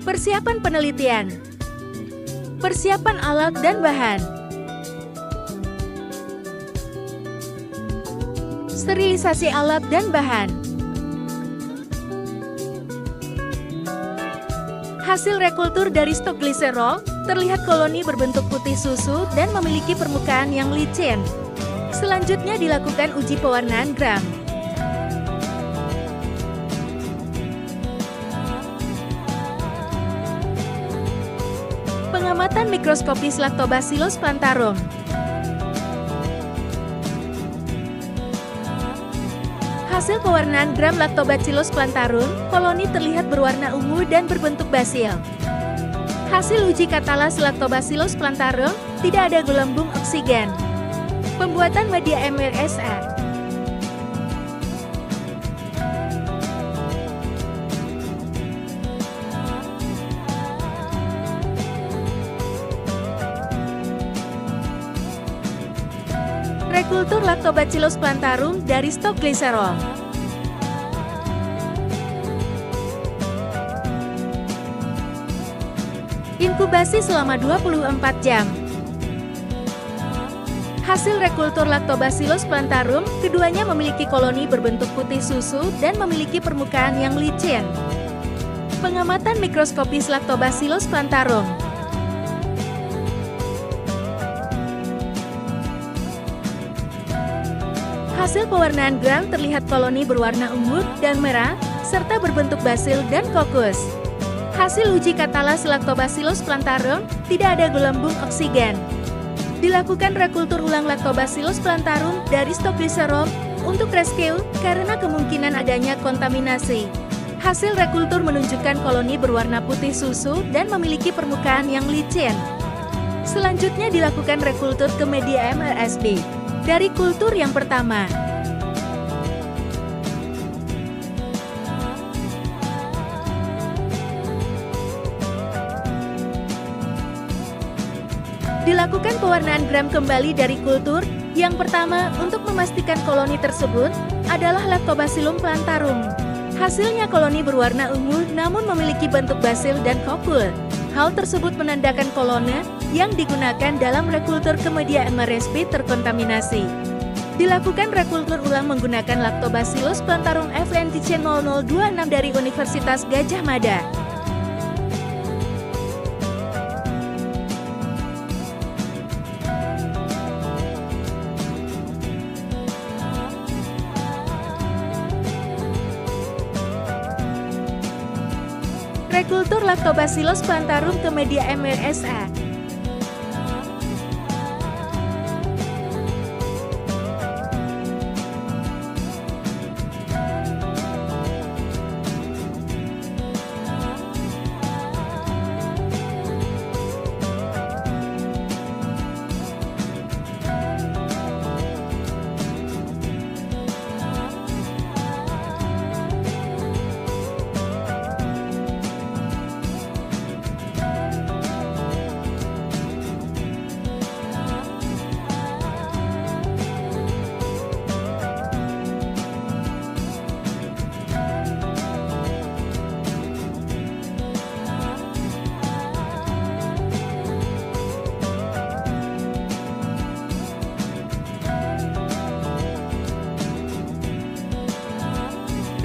Persiapan penelitian. Persiapan alat dan bahan. Sterilisasi alat dan bahan. Hasil rekultur dari stok gliserol, terlihat koloni berbentuk putih susu dan memiliki permukaan yang licin. Selanjutnya dilakukan uji pewarnaan gram. Pengamatan mikroskopis Lactobacillus plantarum. Hasil pewarnaan gram Lactobacillus plantarum, koloni terlihat berwarna ungu dan berbentuk basil. Hasil uji katalas Lactobacillus plantarum, tidak ada gelembung oksigen. Pembuatan media MRSA. Rekultur Lactobacillus plantarum dari stok gliserol. Inkubasi selama 24 jam. Hasil rekultur Lactobacillus plantarum, keduanya memiliki koloni berbentuk putih susu dan memiliki permukaan yang licin. Pengamatan mikroskopis Lactobacillus plantarum. Hasil pewarnaan gram terlihat koloni berwarna ungu dan merah, serta berbentuk basil dan kokus. Hasil uji katalas Lactobacillus plantarum, tidak ada gelembung oksigen. Dilakukan rekultur ulang Lactobacillus plantarum dari stok gliserol untuk rescue karena kemungkinan adanya kontaminasi. Hasil rekultur menunjukkan koloni berwarna putih susu dan memiliki permukaan yang licin. Selanjutnya dilakukan rekultur ke media MRSB. Dari kultur yang pertama. Dilakukan pewarnaan gram kembali dari kultur. Yang pertama, untuk memastikan koloni tersebut adalah Lactobacillum plantarum. Hasilnya koloni berwarna ungu namun memiliki bentuk basil dan kokul. Hal tersebut menandakan koloni yang digunakan dalam rekultur ke media MRSB terkontaminasi. Dilakukan rekultur ulang menggunakan Lactobacillus plantarum FNTC 0026 dari Universitas Gadjah Mada. Rekultur Lactobacillus plantarum ke media MRSA.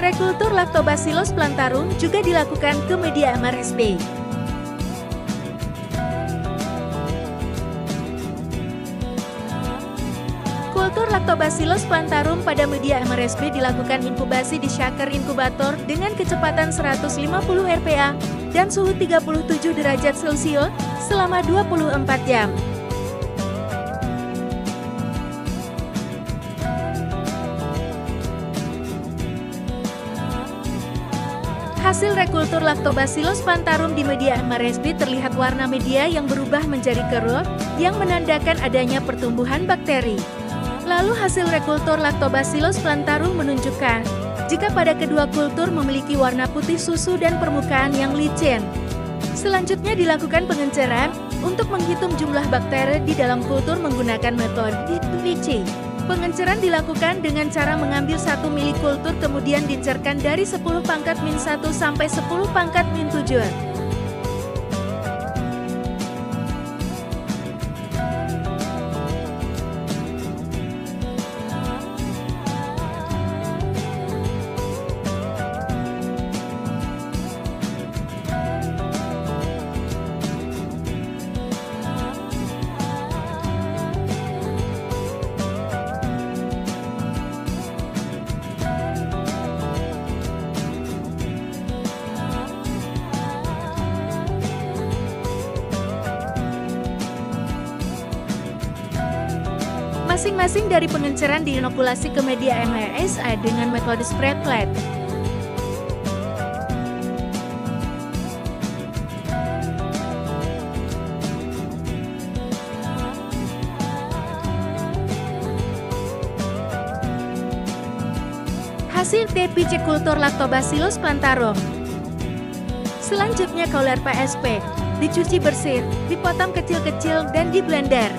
Rekultur Lactobacillus plantarum juga dilakukan ke media MRSB. Kultur Lactobacillus plantarum pada media MRSB dilakukan inkubasi di shaker inkubator dengan kecepatan 150 rpa dan suhu 37 derajat Celcius selama 24 jam. Hasil rekultur Lactobacillus plantarum di media MRSB terlihat warna media yang berubah menjadi keruh, yang menandakan adanya pertumbuhan bakteri. Lalu hasil rekultur Lactobacillus plantarum menunjukkan, jika pada kedua kultur memiliki warna putih susu dan permukaan yang licin. Selanjutnya dilakukan pengenceran, untuk menghitung jumlah bakteri di dalam kultur menggunakan metode VC. Pengenceran dilakukan dengan cara mengambil 1 mili kultur kemudian dicerkan dari 10⁻⁻1 sampai 10⁻⁷. masing-masing dari pengenceran diinokulasi ke media MRSA dengan metode spread plate. Hasil TPC kultur Lactobacillus plantarum. Selanjutnya Caulerpa sp. Dicuci bersih, dipotong kecil-kecil dan diblender.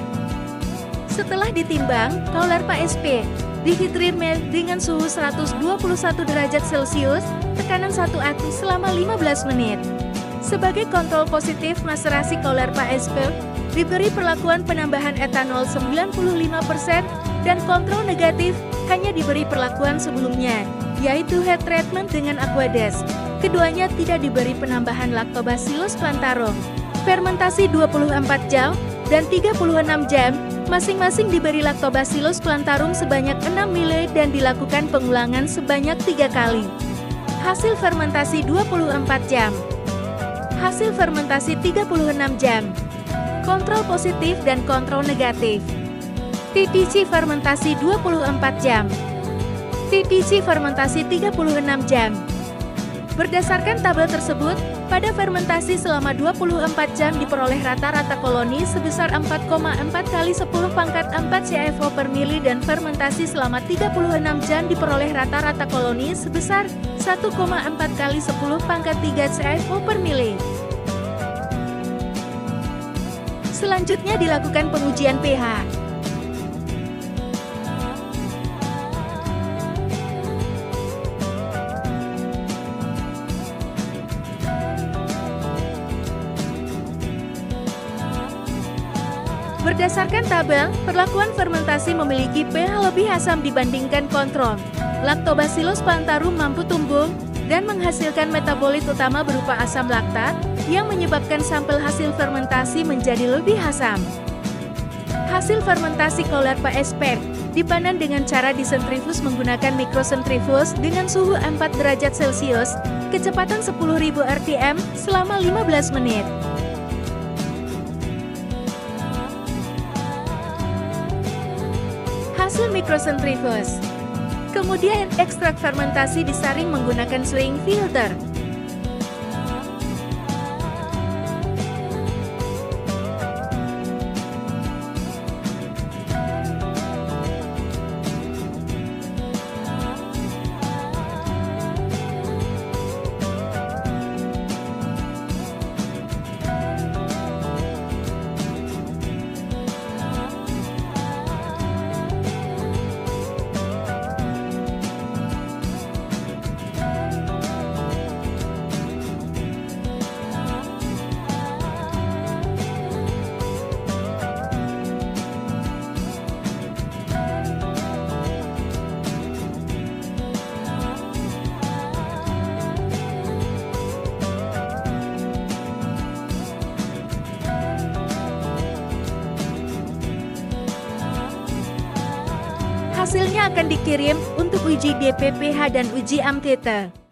Setelah ditimbang, Caulerpa sp. dihidromel dengan suhu 121 derajat Celcius, tekanan 1 atm selama 15 menit. Sebagai kontrol positif maserasi Caulerpa sp. diberi perlakuan penambahan etanol 95% dan kontrol negatif hanya diberi perlakuan sebelumnya, yaitu head treatment dengan Aquades. Keduanya tidak diberi penambahan Lactobacillus plantarum. Fermentasi 24 jam dan 36 jam, masing-masing diberi Lactobacillus plantarum sebanyak 6 ml dan dilakukan pengulangan sebanyak 3 kali. Hasil fermentasi 24 jam. Hasil fermentasi 36 jam. Kontrol positif dan kontrol negatif. TPC fermentasi 24 jam. TPC fermentasi 36 jam. Berdasarkan tabel tersebut, pada fermentasi selama 24 jam diperoleh rata-rata koloni sebesar 4,4 kali 10 pangkat 4 CFO per mili dan fermentasi selama 36 jam diperoleh rata-rata koloni sebesar 1,4 kali 10 pangkat 3 CFO per mili. Selanjutnya dilakukan pengujian pH. Berdasarkan tabel, perlakuan fermentasi memiliki pH lebih asam dibandingkan kontrol. Lactobacillus plantarum mampu tumbuh dan menghasilkan metabolit utama berupa asam laktat yang menyebabkan sampel hasil fermentasi menjadi lebih asam. Hasil fermentasi Caulerpa sp. dipanen dengan cara disentrifus menggunakan mikrosentrifus dengan suhu 4 derajat Celcius, kecepatan 10.000 rpm selama 15 menit. Hasil mikrosentrifus. Kemudian ekstrak fermentasi disaring menggunakan swing filter. Hasilnya akan dikirim untuk uji DPPH dan uji AMTT.